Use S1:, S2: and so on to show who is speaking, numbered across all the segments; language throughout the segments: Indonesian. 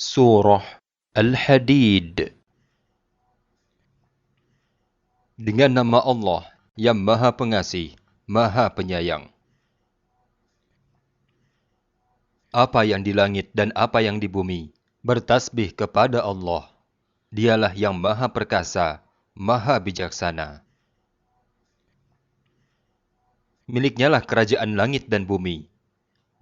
S1: Surah Al-Hadid. Dengan nama Allah yang Maha Pengasih, Maha Penyayang. Apa yang di langit dan apa yang di bumi bertasbih kepada Allah. Dialah yang Maha Perkasa, Maha Bijaksana. Miliknyalah kerajaan langit dan bumi.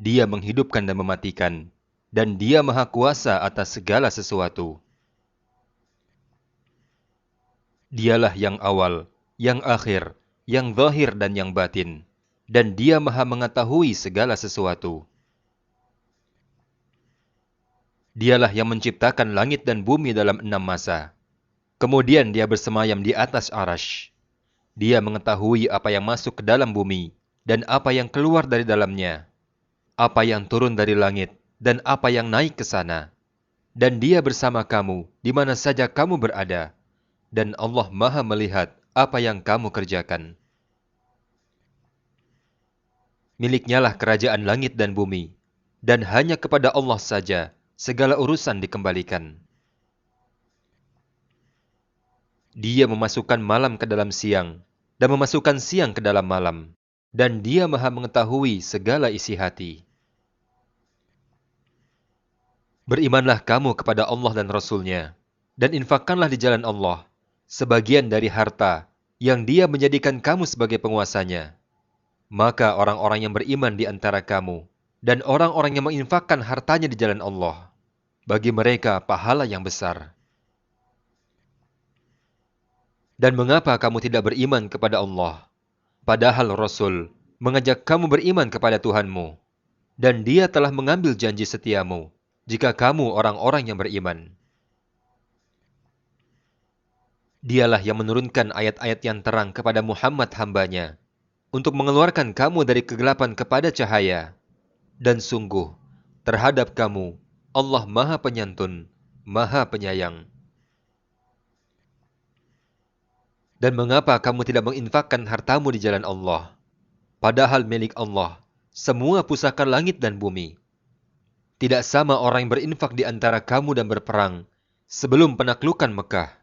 S1: Dia menghidupkan dan mematikan, dan Dia Maha Kuasa atas segala sesuatu. Dialah yang awal, yang akhir, yang zahir dan yang batin, dan Dia Maha mengetahui segala sesuatu. Dialah yang menciptakan langit dan bumi dalam 6 masa. Kemudian Dia bersemayam di atas arash. Dia mengetahui apa yang masuk ke dalam bumi dan apa yang keluar dari dalamnya, apa yang turun dari langit dan apa yang naik ke sana. Dan Dia bersama kamu di mana saja kamu berada, dan Allah Maha melihat apa yang kamu kerjakan. Miliknyalah kerajaan langit dan bumi, dan hanya kepada Allah saja segala urusan dikembalikan. Dia memasukkan malam ke dalam siang, dan memasukkan siang ke dalam malam, dan Dia Maha mengetahui segala isi hati. Berimanlah kamu kepada Allah dan Rasul-Nya, dan infakkanlah di jalan Allah sebagian dari harta yang Dia menjadikan kamu sebagai penguasanya. Maka orang-orang yang beriman di antara kamu dan orang-orang yang menginfakkan hartanya di jalan Allah, bagi mereka pahala yang besar. Dan mengapa kamu tidak beriman kepada Allah, padahal Rasul mengajak kamu beriman kepada Tuhanmu, dan Dia telah mengambil janji setiamu jika kamu orang-orang yang beriman. Dialah yang menurunkan ayat-ayat yang terang kepada Muhammad hambanya, untuk mengeluarkan kamu dari kegelapan kepada cahaya. Dan sungguh, terhadap kamu, Allah Maha Penyantun, Maha Penyayang. Dan mengapa kamu tidak menginfakkan hartamu di jalan Allah, padahal milik Allah semua pusaka langit dan bumi? Tidak sama orang yang berinfak di antara kamu dan berperang sebelum penaklukan Mekah.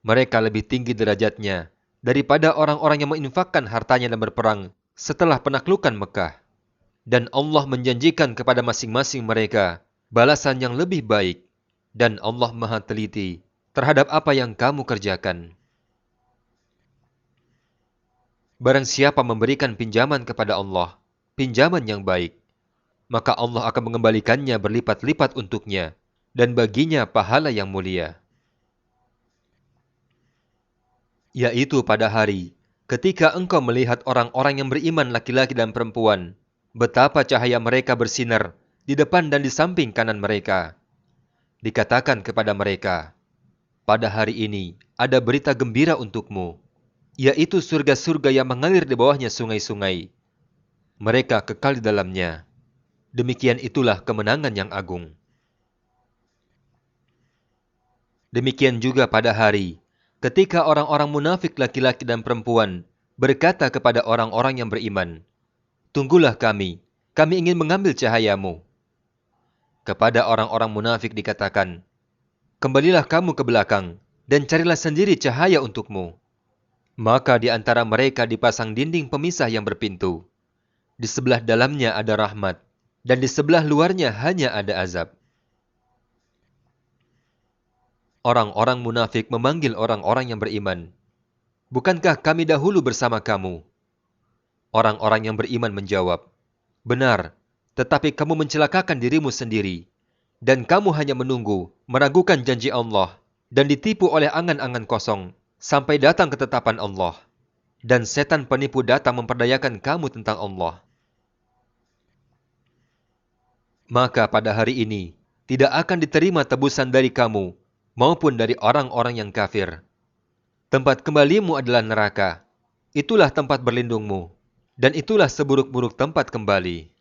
S1: Mereka lebih tinggi derajatnya daripada orang-orang yang menginfakkan hartanya dan berperang setelah penaklukan Mekah. Dan Allah menjanjikan kepada masing-masing mereka balasan yang lebih baik, dan Allah Maha teliti terhadap apa yang kamu kerjakan. Barang siapa memberikan pinjaman kepada Allah, pinjaman yang baik, maka Allah akan mengembalikannya berlipat-lipat untuknya, dan baginya pahala yang mulia. Yaitu pada hari ketika engkau melihat orang-orang yang beriman laki-laki dan perempuan, betapa cahaya mereka bersinar di depan dan di samping kanan mereka. Dikatakan kepada mereka, pada hari ini ada berita gembira untukmu, yaitu surga-surga yang mengalir di bawahnya sungai-sungai. Mereka kekal di dalamnya. Demikian itulah kemenangan yang agung. Demikian juga pada hari ketika orang-orang munafik laki-laki dan perempuan berkata kepada orang-orang yang beriman, "Tunggulah kami ingin mengambil cahayamu." Kepada orang-orang munafik dikatakan, "Kembalilah kamu ke belakang dan carilah sendiri cahaya untukmu." Maka di antara mereka dipasang dinding pemisah yang berpintu. Di sebelah dalamnya ada rahmat, dan di sebelah luarnya hanya ada azab. Orang-orang munafik memanggil orang-orang yang beriman, "Bukankah kami dahulu bersama kamu?" Orang-orang yang beriman menjawab, "Benar, tetapi kamu mencelakakan dirimu sendiri, dan kamu hanya menunggu, meragukan janji Allah, dan ditipu oleh angan-angan kosong, sampai datang ketetapan Allah, dan setan penipu datang memperdayakan kamu tentang Allah." Maka pada hari ini, tidak akan diterima tebusan dari kamu, maupun dari orang-orang yang kafir. Tempat kembalimu adalah neraka. Itulah tempat berlindungmu, dan itulah seburuk-buruk tempat kembali.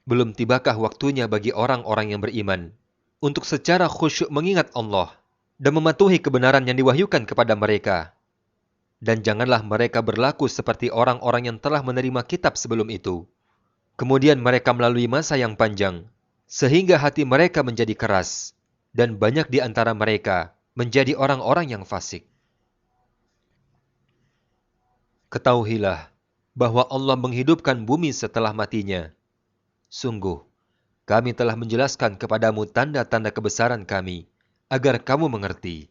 S1: Belum tibakah waktunya bagi orang-orang yang beriman untuk secara khusyuk mengingat Allah dan mematuhi kebenaran yang diwahyukan kepada mereka. Dan janganlah mereka berlaku seperti orang-orang yang telah menerima kitab sebelum itu. Kemudian mereka melalui masa yang panjang, sehingga hati mereka menjadi keras, dan banyak di antara mereka menjadi orang-orang yang fasik. Ketahuilah bahwa Allah menghidupkan bumi setelah matinya. Sungguh, kami telah menjelaskan kepadamu tanda-tanda kebesaran kami, agar kamu mengerti.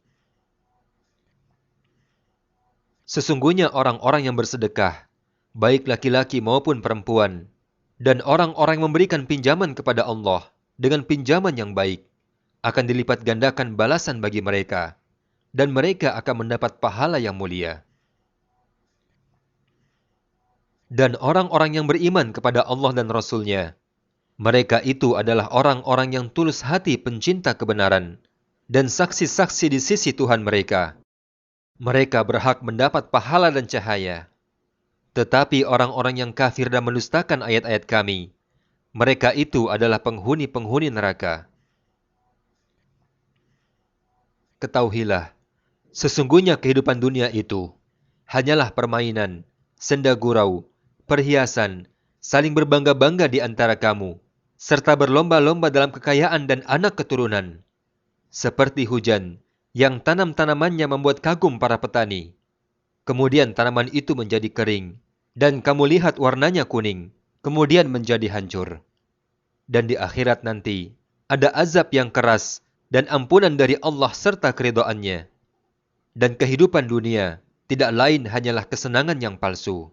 S1: Sesungguhnya orang-orang yang bersedekah, baik laki-laki maupun perempuan, dan orang-orang yang memberikan pinjaman kepada Allah dengan pinjaman yang baik, akan dilipat gandakan balasan bagi mereka, dan mereka akan mendapat pahala yang mulia. Dan orang-orang yang beriman kepada Allah dan Rasul-Nya, mereka itu adalah orang-orang yang tulus hati pencinta kebenaran, dan saksi-saksi di sisi Tuhan mereka. Mereka berhak mendapat pahala dan cahaya. Tetapi orang-orang yang kafir dan mendustakan ayat-ayat kami, mereka itu adalah penghuni-penghuni neraka. Ketahuilah, sesungguhnya kehidupan dunia itu hanyalah permainan, senda gurau, perhiasan, saling berbangga-bangga di antara kamu, serta berlomba-lomba dalam kekayaan dan anak keturunan. Seperti hujan, yang tanam-tanamannya membuat kagum para petani. Kemudian tanaman itu menjadi kering, dan kamu lihat warnanya kuning, kemudian menjadi hancur. Dan di akhirat nanti, ada azab yang keras, dan ampunan dari Allah serta keridhaannya. Dan kehidupan dunia tidak lain hanyalah kesenangan yang palsu.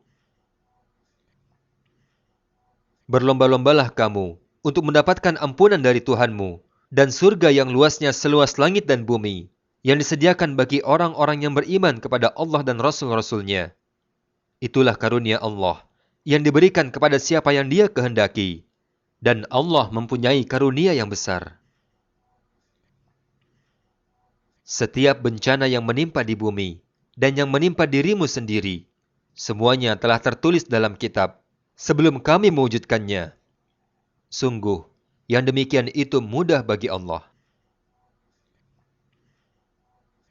S1: Berlomba-lombalah kamu untuk mendapatkan ampunan dari Tuhanmu, dan surga yang luasnya seluas langit dan bumi, yang disediakan bagi orang-orang yang beriman kepada Allah dan Rasul-Rasul-Nya. Itulah karunia Allah yang diberikan kepada siapa yang Dia kehendaki, dan Allah mempunyai karunia yang besar. Setiap bencana yang menimpa di bumi dan yang menimpa dirimu sendiri, semuanya telah tertulis dalam kitab sebelum kami mewujudkannya. Sungguh, yang demikian itu mudah bagi Allah.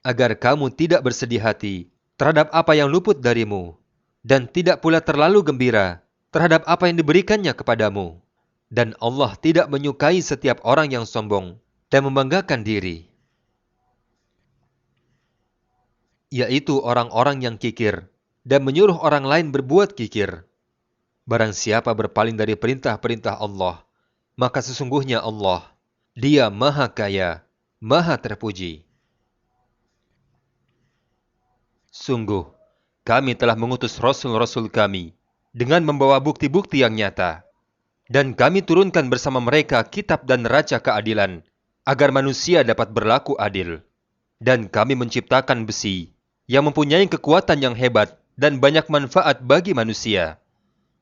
S1: Agar kamu tidak bersedih hati terhadap apa yang luput darimu, dan tidak pula terlalu gembira terhadap apa yang diberikannya kepadamu. Dan Allah tidak menyukai setiap orang yang sombong dan membanggakan diri, yaitu orang-orang yang kikir dan menyuruh orang lain berbuat kikir. Barang siapa berpaling dari perintah-perintah Allah, maka sesungguhnya Allah, Dia Maha Kaya, Maha Terpuji. Sungguh, kami telah mengutus Rasul-Rasul kami dengan membawa bukti-bukti yang nyata. Dan kami turunkan bersama mereka kitab dan neraca keadilan, agar manusia dapat berlaku adil. Dan kami menciptakan besi, yang mempunyai kekuatan yang hebat dan banyak manfaat bagi manusia,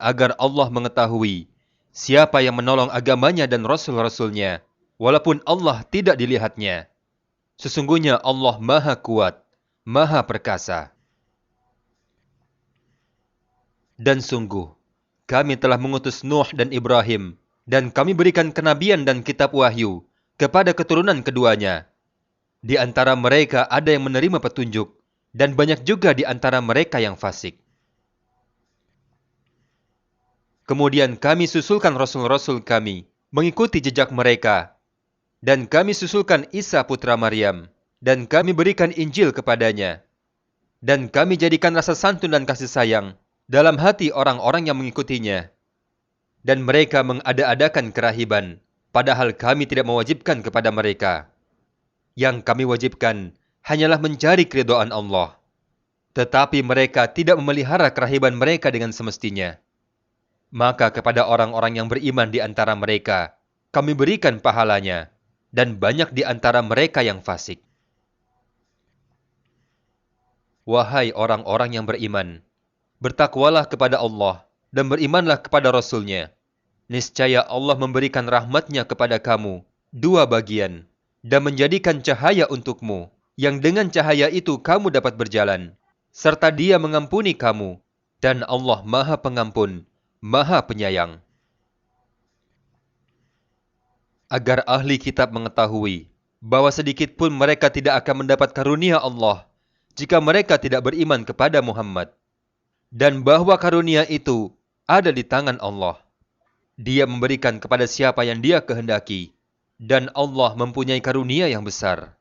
S1: agar Allah mengetahui siapa yang menolong agamanya dan Rasul-Rasul-Nya, walaupun Allah tidak dilihatnya. Sesungguhnya Allah Maha Kuat, Maha Perkasa. Dan sungguh, kami telah mengutus Nuh dan Ibrahim, dan kami berikan kenabian dan kitab wahyu kepada keturunan keduanya. Di antara mereka ada yang menerima petunjuk, dan banyak juga di antara mereka yang fasik. Kemudian kami susulkan Rasul-Rasul kami, mengikuti jejak mereka. Dan kami susulkan Isa putra Maryam, dan kami berikan Injil kepadanya. Dan kami jadikan rasa santun dan kasih sayang dalam hati orang-orang yang mengikutinya. Dan mereka mengada-adakan kerahiban, padahal kami tidak mewajibkan kepada mereka. Yang kami wajibkan hanyalah mencari keridhaan Allah. Tetapi mereka tidak memelihara kerahiban mereka dengan semestinya. Maka kepada orang-orang yang beriman di antara mereka, kami berikan pahalanya, dan banyak di antara mereka yang fasik. Wahai orang-orang yang beriman, bertakwalah kepada Allah dan berimanlah kepada Rasul-Nya. Niscaya Allah memberikan rahmat-Nya kepada kamu dua bagian, dan menjadikan cahaya untukmu, yang dengan cahaya itu kamu dapat berjalan, serta Dia mengampuni kamu, dan Allah Maha Pengampun, Maha Penyayang. Agar ahli kitab mengetahui bahwa sedikit pun mereka tidak akan mendapat karunia Allah jika mereka tidak beriman kepada Muhammad, dan bahwa karunia itu ada di tangan Allah. Dia memberikan kepada siapa yang Dia kehendaki, Dan Allah mempunyai karunia yang besar.